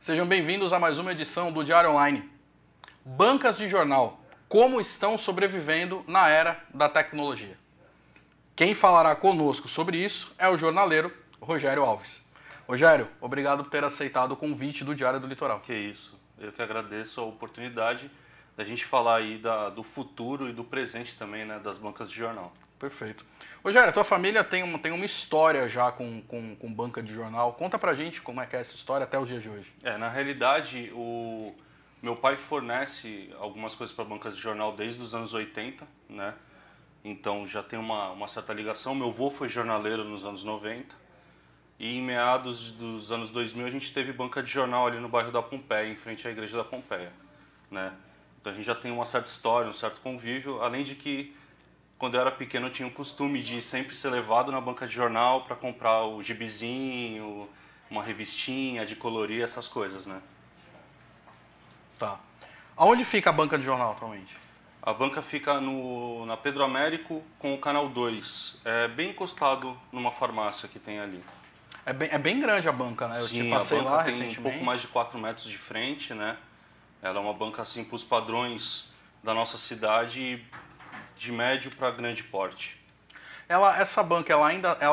Sejam bem-vindos a mais uma edição do Diário Online. Bancas de jornal, como estão sobrevivendo na era da tecnologia? Quem falará conosco sobre isso é o jornaleiro Rogério Alves. Rogério, obrigado por ter aceitado o convite do Diário do Litoral. Que isso, eu que agradeço a oportunidade da gente falar aí do futuro e do presente também, né, das bancas de jornal. Perfeito. Rogério, a tua família tem uma história já com banca de jornal. Conta pra gente como é que é essa história até os dias de hoje. Na realidade, o meu pai fornece algumas coisas para bancas de jornal desde os anos 80, né? Então já tem uma certa ligação. Meu avô foi jornaleiro nos anos 90 e em meados dos anos 2000 a gente teve banca de jornal ali no bairro da Pompeia, em frente à igreja da Pompeia, né? Então a gente já tem uma certa história, um certo convívio, além de que quando eu era pequeno eu tinha o costume de sempre ser levado na banca de jornal para comprar o gibizinho, uma revistinha de colorir, essas coisas, né? Tá. Aonde fica a banca de jornal atualmente? A banca fica na Pedro Américo com o Canal 2, bem encostado numa farmácia que tem ali. É bem grande a banca, né? Eu Sim, te passei a banca lá tem recentemente. um pouco mais de 4 metros de frente, né? Ela é uma banca assim para os padrões da nossa cidade, de médio para grande porte. Essa banca,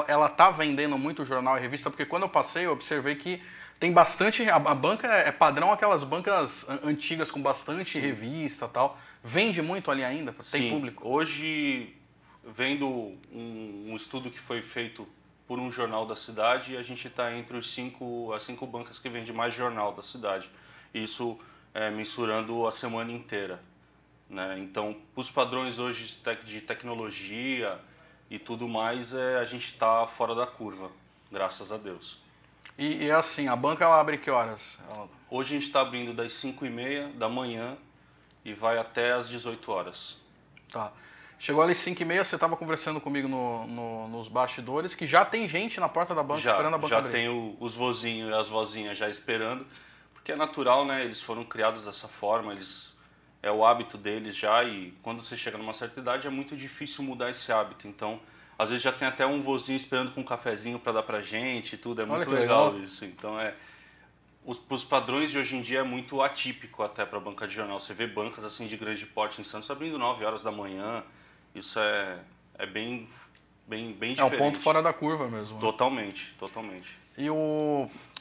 ela tá vendendo muito jornal e revista, porque quando eu passei eu observei que tem bastante, a banca é padrão aquelas bancas antigas com bastante revista e tal. Vende muito ali ainda? Tem Sim, público? hoje, vendo um estudo que foi feito por um jornal da cidade, a gente está entre as cinco bancas que vendem mais jornal da cidade. Isso mensurando a semana inteira, né? Então, os padrões hoje de tecnologia e tudo mais, a gente está fora da curva, graças a Deus. E assim, a banca ela abre que horas? Hoje a gente está abrindo das 5h30 da manhã e vai até às 18 horas. Tá. Chegou ali 5h30, você estava conversando comigo nos bastidores, que já tem gente na porta da banca esperando a banca já abrir. tem os vozinhos e as vozinhas já esperando, porque é natural, né? Eles foram criados dessa forma, é o hábito deles já, e quando você chega numa certa idade é muito difícil mudar esse hábito. Então, às vezes já tem até um vozinho esperando com um cafezinho para dar pra gente e tudo, é Olha muito que legal legal. isso. Então, os padrões de hoje em dia é muito atípico até para banca de jornal. Você vê bancas assim de grande porte em Santos abrindo 9 horas da manhã. Isso é bem diferente. É o ponto fora da curva mesmo. Né? Totalmente, totalmente.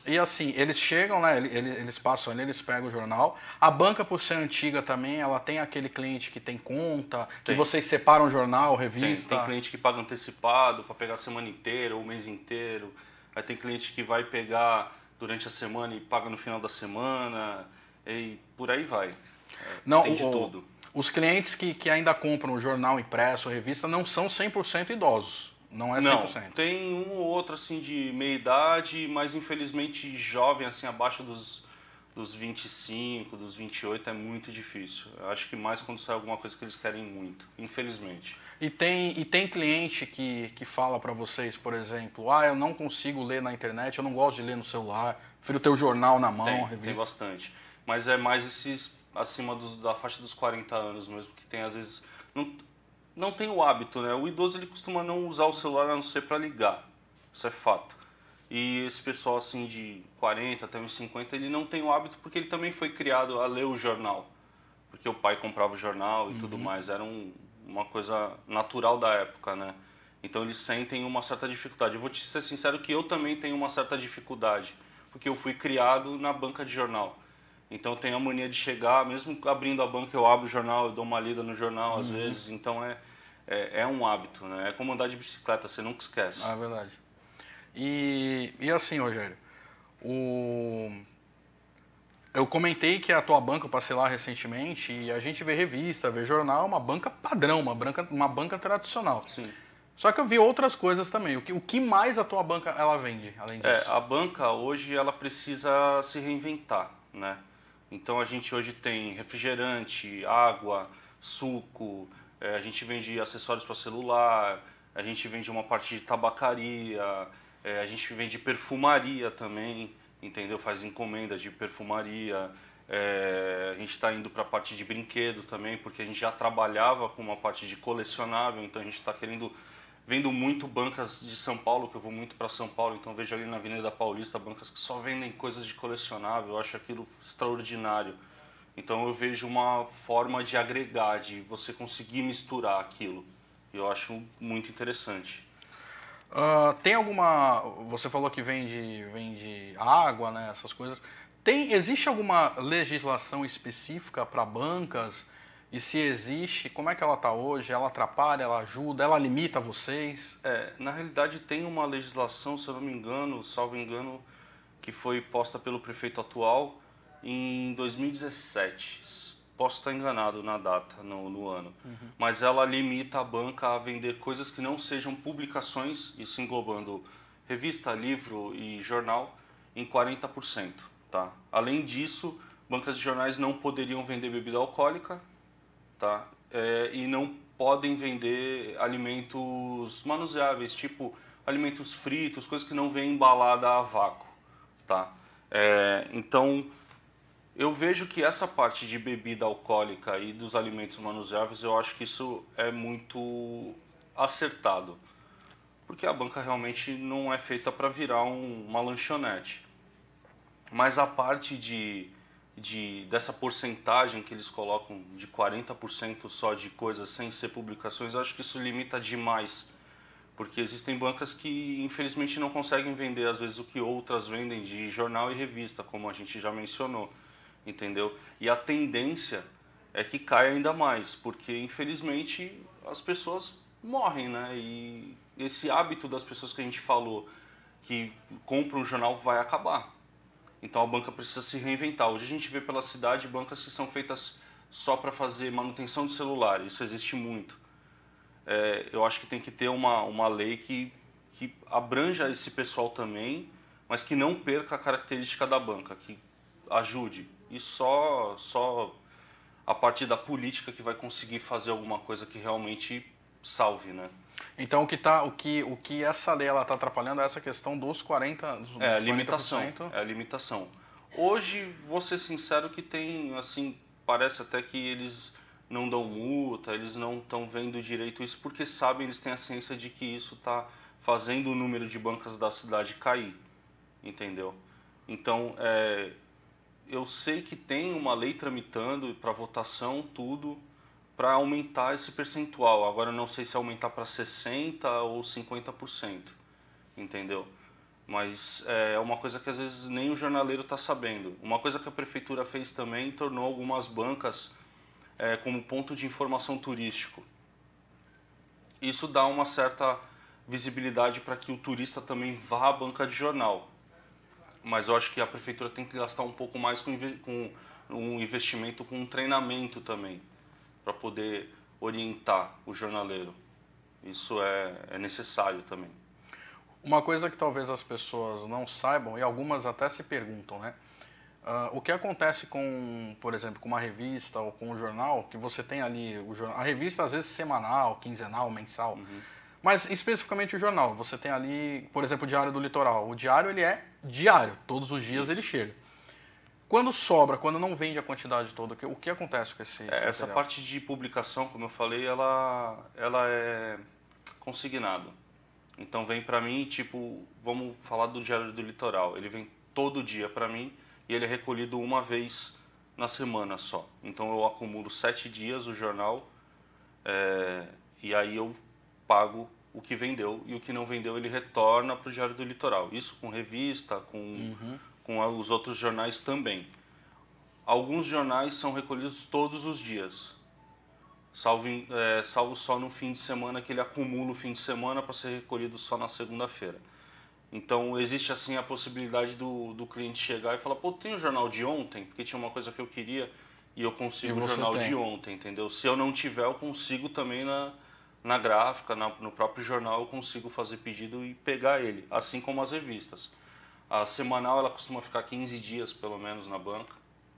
E assim, eles chegam, né? Eles passam ali, eles pegam o jornal. A banca, por ser antiga também, ela tem aquele cliente que tem conta, que vocês separam o jornal, revista. Tem cliente que paga antecipado para pegar a semana inteira, ou o mês inteiro. Aí tem cliente que vai pegar durante a semana e paga no final da semana. E por aí vai. Não, tem de tudo. Os clientes que ainda compram o jornal impresso, revista, não são 100% idosos. Não é 100%. Não, tem um ou outro assim de meia idade, mas infelizmente jovem, assim, abaixo dos 25, dos 28 é muito difícil. Eu acho que mais quando sai alguma coisa que eles querem muito, infelizmente. E tem cliente que fala para vocês, por exemplo, eu não consigo ler na internet, eu não gosto de ler no celular, prefiro ter o jornal na mão, a revista. Tem bastante. Mas é mais esses acima da faixa dos 40 anos mesmo, que tem às vezes... Não tem o hábito, né? O idoso ele costuma não usar o celular a não ser para ligar, isso é fato. E esse pessoal assim de 40 até uns 50, ele não tem o hábito porque ele também foi criado a ler o jornal. Porque o pai comprava o jornal e tudo mais, era uma coisa natural da época, né? Então eles sentem uma certa dificuldade. Eu vou te ser sincero que eu também tenho uma certa dificuldade, porque eu fui criado na banca de jornal. Então eu tenho a mania de chegar, mesmo abrindo a banca eu abro o jornal, eu dou uma lida no jornal às vezes, então é um hábito, né? É como andar de bicicleta, você nunca esquece. É verdade. E assim, Rogério, eu comentei que a tua banca, eu passei lá recentemente, e a gente vê revista, vê jornal, uma banca padrão, uma banca tradicional. Sim. Só que eu vi outras coisas também. O que mais a tua banca ela vende, além disso? A banca hoje ela precisa se reinventar, né? Então a gente hoje tem refrigerante, água, suco, a gente vende acessórios para celular, a gente vende uma parte de tabacaria, a gente vende perfumaria também, entendeu? Faz encomenda de perfumaria, a gente está indo para a parte de brinquedo também, porque a gente já trabalhava com uma parte de colecionável, então a gente está querendo vendo muito bancas de São Paulo, que eu vou muito para São Paulo, então vejo ali na Avenida Paulista bancas que só vendem coisas de colecionável, eu acho aquilo extraordinário. Então eu vejo uma forma de agregar, de você conseguir misturar aquilo. Eu acho muito interessante. Tem alguma... Você falou que vende água, né, essas coisas. Existe alguma legislação específica para bancas? E se existe, como é que ela está hoje? Ela atrapalha, ela ajuda, ela limita vocês? Na realidade tem uma legislação, se eu não me engano, salvo engano, que foi posta pelo prefeito atual em 2017. Posso estar enganado na data, no ano. Mas ela limita a banca a vender coisas que não sejam publicações, isso englobando revista, livro e jornal, em 40%. Tá? Além disso, bancas de jornais não poderiam vender bebida alcoólica, tá? E não podem vender alimentos manuseáveis, tipo alimentos fritos, coisas que não vêm embalada a vácuo. Tá? Então, eu vejo que essa parte de bebida alcoólica e dos alimentos manuseáveis, eu acho que isso é muito acertado. Porque a banca realmente não é feita para virar uma lanchonete. Mas a parte dessa porcentagem que eles colocam de 40% só de coisas sem ser publicações, eu acho que isso limita demais. Porque existem bancas que infelizmente não conseguem vender às vezes o que outras vendem de jornal e revista, como a gente já mencionou, entendeu? E a tendência é que caia ainda mais, porque infelizmente as pessoas morrem, né? E esse hábito das pessoas que a gente falou que compram um jornal vai acabar. Então a banca precisa se reinventar. Hoje a gente vê pela cidade bancas que são feitas só para fazer manutenção de celular, isso existe muito. Eu acho que tem que ter uma lei que abranja esse pessoal também, mas que não perca a característica da banca, que ajude. E só a partir da política que vai conseguir fazer alguma coisa que realmente salve, né? Então o que essa lei ela tá atrapalhando é essa questão dos 40%. É a limitação. É a limitação. Hoje, vou ser sincero que tem, assim, parece até que eles não dão multa, eles não estão vendo direito isso, porque sabem, eles têm a ciência de que isso está fazendo o número de bancas da cidade cair, entendeu? Então, eu sei que tem uma lei tramitando para votação, tudo, para aumentar esse percentual. Agora, eu não sei se aumentar para 60% ou 50%, entendeu? Mas é uma coisa que às vezes nem o jornaleiro está sabendo. Uma coisa que a prefeitura fez também, tornou algumas bancas como ponto de informação turístico. Isso dá uma certa visibilidade para que o turista também vá à banca de jornal. Mas eu acho que a prefeitura tem que gastar um pouco mais com um investimento, com um treinamento também, para poder orientar o jornaleiro. Isso é necessário também. Uma coisa que talvez as pessoas não saibam, e algumas até se perguntam, né? O que acontece com, por exemplo, com uma revista ou com um jornal, que você tem ali, a revista às vezes semanal, quinzenal, mensal, mas especificamente o jornal, você tem ali, por exemplo, o Diário do Litoral. O diário ele é diário, todos os dias ele chega. Quando sobra, quando não vende a quantidade toda, o que acontece com esse material? Essa parte de publicação, como eu falei, ela é consignado. Então vem para mim, tipo, vamos falar do Diário do Litoral. Ele vem todo dia para mim e ele é recolhido uma vez na semana só. Então eu acumulo 7 dias o jornal e aí eu pago o que vendeu e o que não vendeu ele retorna para o Diário do Litoral. Isso com revista, com os outros jornais também. Alguns jornais são recolhidos todos os dias. Salvo só no fim de semana, que ele acumula o fim de semana para ser recolhido só na segunda-feira. Então existe assim a possibilidade do cliente chegar e falar, pô, tem o jornal de ontem, porque tinha uma coisa que eu queria e eu consigo o jornal de ontem, entendeu? Se eu não tiver, eu consigo também na gráfica, no próprio jornal, eu consigo fazer pedido e pegar ele, assim como as revistas. A semanal ela costuma ficar 15 dias pelo menos na banca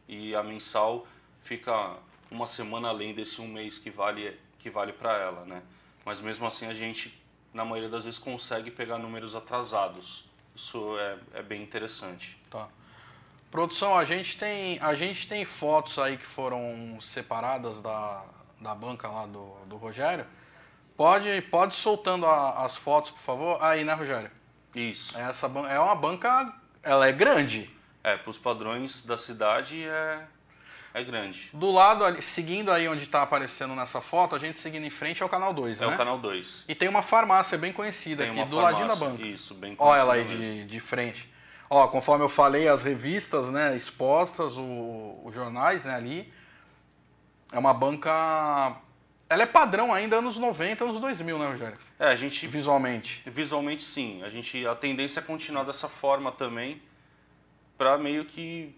e a mensal fica uma semana além desse um mês que vale para ela, né? Mas mesmo assim a gente, na maioria das vezes, consegue pegar números atrasados. Isso é bem interessante. Tá. Produção, a gente tem fotos aí que foram separadas da banca lá do Rogério, Pode soltando as fotos, por favor. Aí, né, Rogério? Isso. Essa é uma banca, ela é grande. Para os padrões da cidade é grande. Do lado, ali, seguindo aí onde está aparecendo nessa foto, a gente seguindo em frente é o canal 2, né? É o canal 2. E tem uma farmácia bem conhecida aqui, do ladinho da banca. Isso, bem conhecida. Olha ela aí de frente. Ó, conforme eu falei, as revistas, né, expostas, os jornais, né, ali. É uma banca... Ela é padrão ainda anos 90, anos 2000, né, Rogério? A gente... Visualmente. Visualmente, sim. A tendência é continuar dessa forma também, para meio que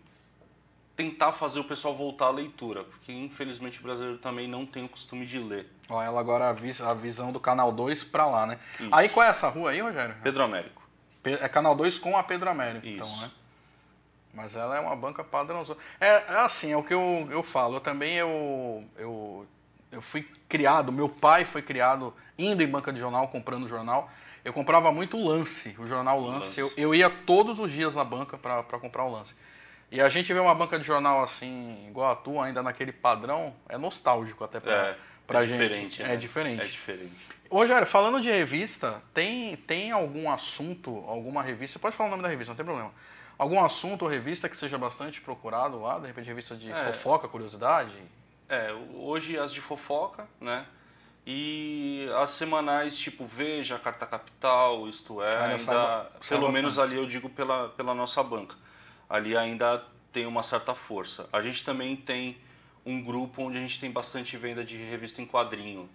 tentar fazer o pessoal voltar à leitura, porque infelizmente o brasileiro também não tem o costume de ler. Ó, ela agora a visão do canal 2 para lá, né? Isso. Aí qual é essa rua aí, Rogério? Pedro Américo. É canal 2 com a Pedro Américo, Isso. então, né? Mas ela é uma banca padrão. É assim, é o que eu falo. Eu também eu fui criado, meu pai foi criado indo em banca de jornal, comprando jornal. Eu comprava muito o Lance, o jornal Lance. Eu ia todos os dias na banca para comprar o Lance. E a gente vê uma banca de jornal assim, igual a tua, ainda naquele padrão, é nostálgico até pra gente. Diferente, né? É diferente. É diferente. Ô, Rogério, falando de revista, tem algum assunto, alguma revista, pode falar o nome da revista, não tem problema. Algum assunto ou revista que seja bastante procurado lá, de repente revista de fofoca, curiosidade? Hoje as de fofoca, né? E as semanais tipo Veja, Carta Capital, Isto É, ainda, pelo menos ali eu digo pela nossa banca. Ali ainda tem uma certa força. A gente também tem um grupo onde a gente tem bastante venda de revista em quadrinho,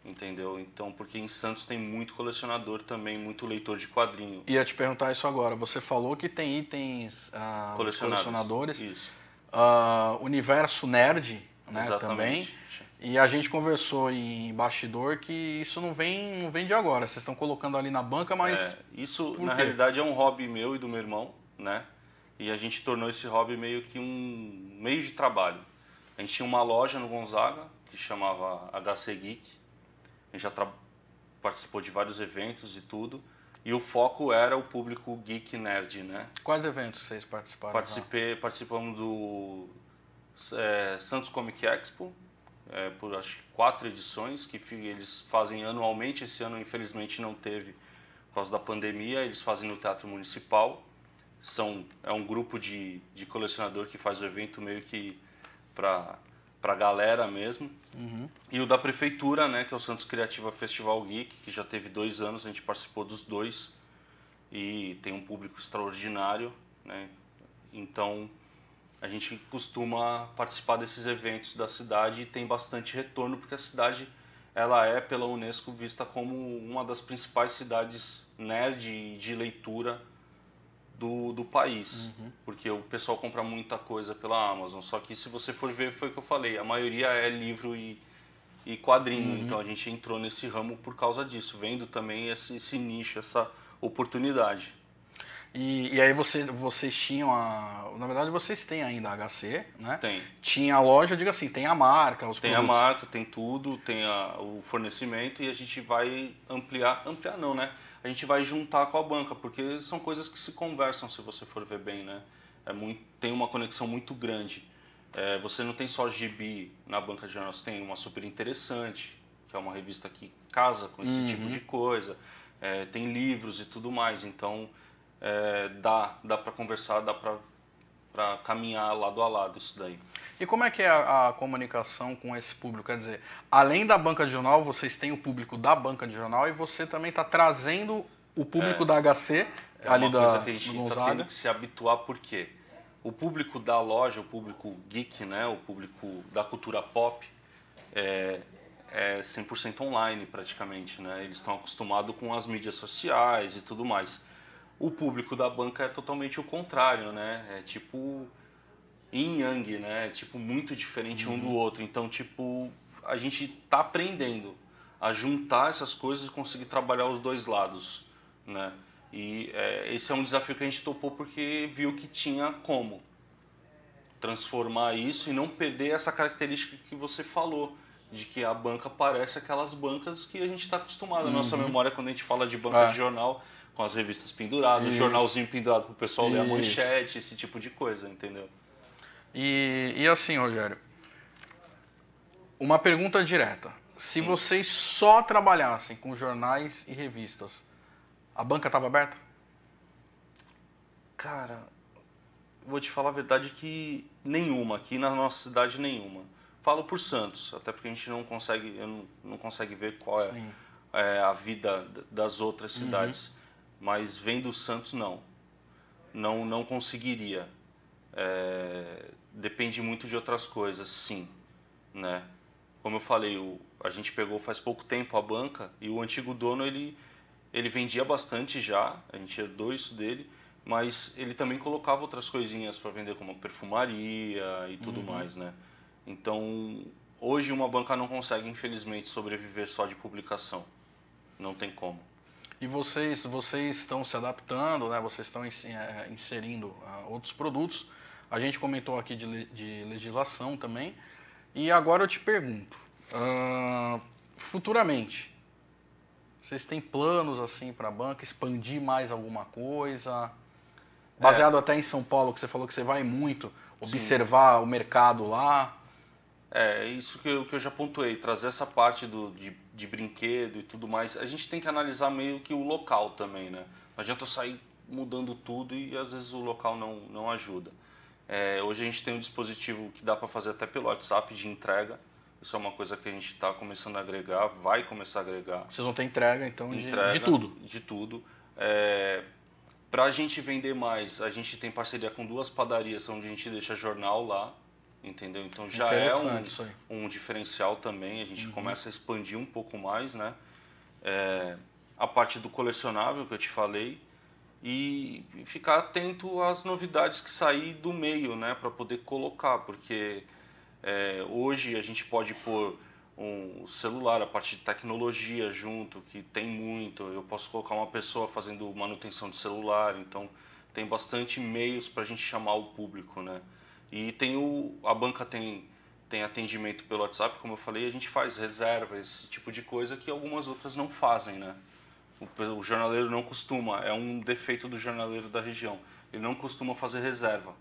entendeu? Então, porque em Santos tem muito colecionador também, muito leitor de quadrinho. Ia te perguntar isso agora. Você falou que tem itens colecionadores. Isso. Universo nerd, né, Exatamente. também. E a gente conversou em bastidor que isso não vem de agora. Vocês estão colocando ali na banca, mas... Isso, na realidade, é um hobby meu e do meu irmão, né? E a gente tornou esse hobby meio que um meio de trabalho. A gente tinha uma loja no Gonzaga, que chamava HC Geek. A gente já participou de vários eventos e tudo. E o foco era o público geek nerd, né? Quais eventos vocês participaram? Participamos do Santos Comic Expo, por acho que 4 edições, que eles fazem anualmente. Esse ano, infelizmente, não teve por causa da pandemia. Eles fazem no Teatro Municipal. É um grupo de colecionador que faz o evento meio que para a galera mesmo. Uhum. E o da prefeitura, né, que é o Santos Criativa Festival Geek, que já teve 2 anos, a gente participou dos 2 e tem um público extraordinário, né? Então a gente costuma participar desses eventos da cidade e tem bastante retorno, porque a cidade ela é pela Unesco vista como uma das principais cidades nerd e de leitura do país, porque o pessoal compra muita coisa pela Amazon, só que se você for ver, foi o que eu falei, a maioria é livro e quadrinho, então a gente entrou nesse ramo por causa disso, vendo também esse nicho, essa oportunidade. E aí vocês tinham na verdade vocês têm ainda a HC, né? Tem. Tinha a loja, diga assim, tem a marca, os tem produtos. Tem a marca, tem tudo, tem o fornecimento e a gente vai ampliar não, né? A gente vai juntar com a banca, porque são coisas que se conversam, se você for ver bem, né? Tem uma conexão muito grande. Você não tem só gibi na banca de jornal, você tem uma Super Interessante, que é uma revista que casa com esse tipo de coisa. Tem livros e tudo mais, então dá para conversar, dá para caminhar lado a lado isso daí. E como é que é a comunicação com esse público? Quer dizer, além da banca de jornal, vocês têm o público da banca de jornal e você também está trazendo o público da HC ali da coisa que a gente está tendo que se habituar, porque o público da loja, o público geek, né, o público da cultura pop é 100% online praticamente, né? Eles estão acostumados com as mídias sociais e tudo mais. O público da banca é totalmente o contrário, né? É tipo yin yang, né? É tipo muito diferente um do outro. Então, tipo, a gente tá aprendendo a juntar essas coisas e conseguir trabalhar os dois lados, né? E esse é um desafio que a gente topou porque viu que tinha como transformar isso e não perder essa característica que você falou, de que a banca parece aquelas bancas que a gente está acostumado. A nossa memória, quando a gente fala de banca de jornal, com as revistas penduradas, o jornalzinho pendurado para o pessoal ler a manchete, esse tipo de coisa, entendeu? E assim, Rogério, uma pergunta direta. se vocês só trabalhassem com jornais e revistas, a banca estava aberta? Cara, vou te falar a verdade que nenhuma, aqui na nossa cidade nenhuma. Falo por Santos, até porque a gente não consegue, não consegue ver qual é a vida das outras cidades. Mas vendo Santos, não conseguiria. Depende muito de outras coisas, sim, né? Como eu falei, a gente pegou faz pouco tempo a banca e o antigo dono ele vendia bastante já, a gente herdou isso dele, mas ele também colocava outras coisinhas para vender como perfumaria e tudo mais, né? Então, hoje uma banca não consegue, infelizmente, sobreviver só de publicação. Não tem como. E vocês estão se adaptando, né? Vocês estão inserindo outros produtos. A gente comentou aqui de legislação também. E agora eu te pergunto, futuramente, vocês têm planos assim para a banca, expandir mais alguma coisa? Baseado até em São Paulo, que você falou que você vai muito observar o mercado lá. Isso que eu já pontuei, trazer essa parte de brinquedo e tudo mais. A gente tem que analisar meio que o local também, né? Não adianta eu sair mudando tudo e às vezes o local não ajuda. Hoje a gente tem um dispositivo que dá para fazer até pelo WhatsApp de entrega. Isso é uma coisa que a gente está começando a agregar, vai começar a agregar. Vocês vão ter entrega, então, de tudo? De tudo. Para a gente vender mais, a gente tem parceria com 2 padarias onde a gente deixa jornal lá. Entendeu? Então já é um diferencial também, a gente começa a expandir um pouco mais, né? A parte do colecionável que eu te falei e ficar atento às novidades que sair do meio, né? Para poder colocar, porque hoje a gente pode pôr um celular, a parte de tecnologia junto, que tem muito, eu posso colocar uma pessoa fazendo manutenção de celular, então tem bastante meios para a gente chamar o público, né? E a banca tem atendimento pelo WhatsApp, como eu falei, a gente faz reserva, esse tipo de coisa que algumas outras não fazem, né? O jornaleiro não costuma, é um defeito do jornaleiro da região, ele não costuma fazer reserva.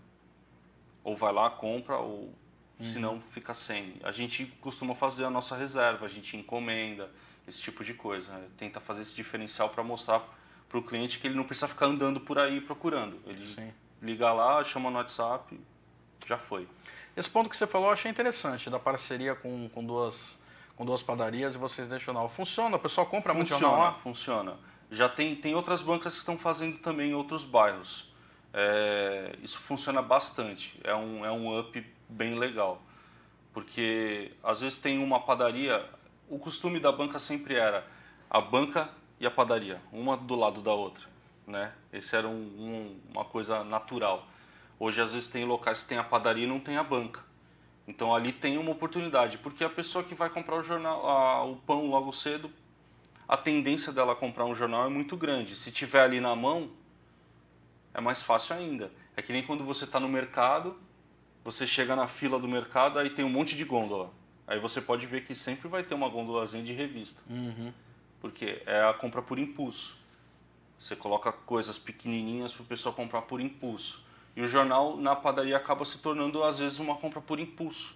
Ou vai lá, compra, ou senão fica sem. A gente costuma fazer a nossa reserva, a gente encomenda, esse tipo de coisa. Né? Tenta fazer esse diferencial para mostrar para o cliente que ele não precisa ficar andando por aí procurando. Ele liga lá, chama no WhatsApp, já foi. Esse ponto que você falou eu achei interessante, da parceria com duas padarias e vocês deixam jornal. Funciona? O pessoal compra muito jornal lá? Funciona. Já tem outras bancas que estão fazendo também em outros bairros. Isso funciona bastante. É um up bem legal. Porque às vezes tem uma padaria, o costume da banca sempre era a banca e a padaria, uma do lado da outra. Né? Esse era uma coisa natural. Hoje, às vezes, tem locais que tem a padaria e não tem a banca. Então, ali tem uma oportunidade, porque a pessoa que vai comprar o jornal, o pão logo cedo, a tendência dela comprar um jornal é muito grande. Se tiver ali na mão, é mais fácil ainda. É que nem quando você está no mercado, você chega na fila do mercado, aí tem um monte de gôndola. Aí você pode ver que sempre vai ter uma gôndolazinha de revista. Porque é a compra por impulso. Você coloca coisas pequenininhas para o pessoal comprar por impulso. E o jornal na padaria acaba se tornando, às vezes, uma compra por impulso.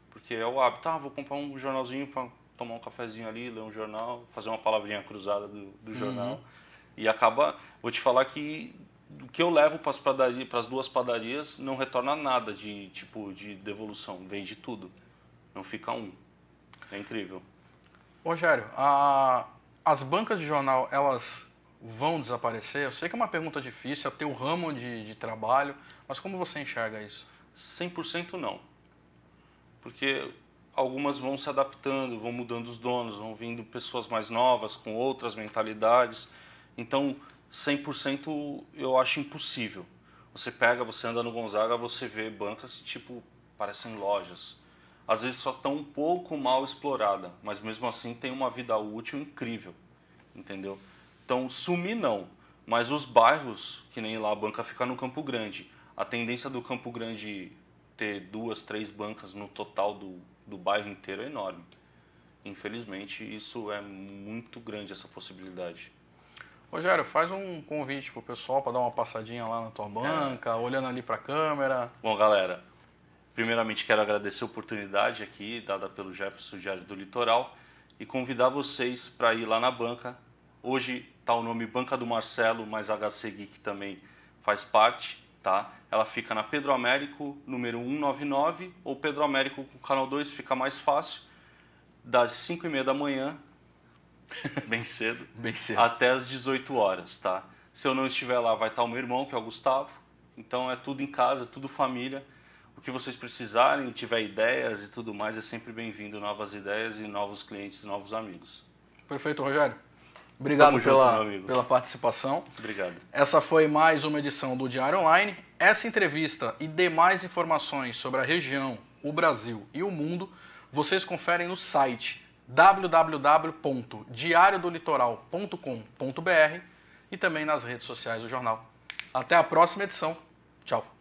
Porque é o hábito, vou comprar um jornalzinho para tomar um cafezinho ali, ler um jornal, fazer uma palavrinha cruzada do jornal. E acaba, vou te falar que o que eu levo para as 2 padarias não retorna nada de devolução, vende tudo. Não fica um. É incrível. Rogério, as bancas de jornal, elas vão desaparecer? Eu sei que é uma pergunta difícil, é o teu ramo de trabalho, mas como você enxerga isso? 100% não. Porque algumas vão se adaptando, vão mudando os donos, vão vindo pessoas mais novas, com outras mentalidades. Então, 100% eu acho impossível. Você anda no Gonzaga, você vê bancas parecem lojas. Às vezes só estão um pouco mal exploradas, mas mesmo assim tem uma vida útil incrível, entendeu? Então, sumir não, mas os bairros, que nem lá a banca fica no Campo Grande, a tendência do Campo Grande ter 2, 3 bancas no total do bairro inteiro é enorme. Infelizmente, isso é muito grande, essa possibilidade. Rogério, faz um convite pro pessoal para dar uma passadinha lá na tua banca, olhando ali para a câmera. Bom, galera, primeiramente quero agradecer a oportunidade aqui, dada pelo Jefferson Diário do Litoral. e convidar vocês para ir lá na banca. Hoje está o nome Banca do Marcelo, mas a HC Geek também faz parte, tá? Ela fica na Pedro Américo, número 199, ou Pedro Américo com o canal 2, fica mais fácil, das 5h30 da manhã, bem cedo, até as 18 horas, tá? Se eu não estiver lá, vai estar o meu irmão, que é o Gustavo. Então é tudo em casa, tudo família. O que vocês precisarem, tiver ideias e tudo mais, é sempre bem-vindo. Novas ideias e novos clientes, novos amigos. Perfeito, Rogério. Obrigado pela participação. Obrigado. Essa foi mais uma edição do Diário Online. Essa entrevista e demais informações sobre a região, o Brasil e o mundo, vocês conferem no site www.diariodolitoral.com.br e também nas redes sociais do jornal. Até a próxima edição. Tchau.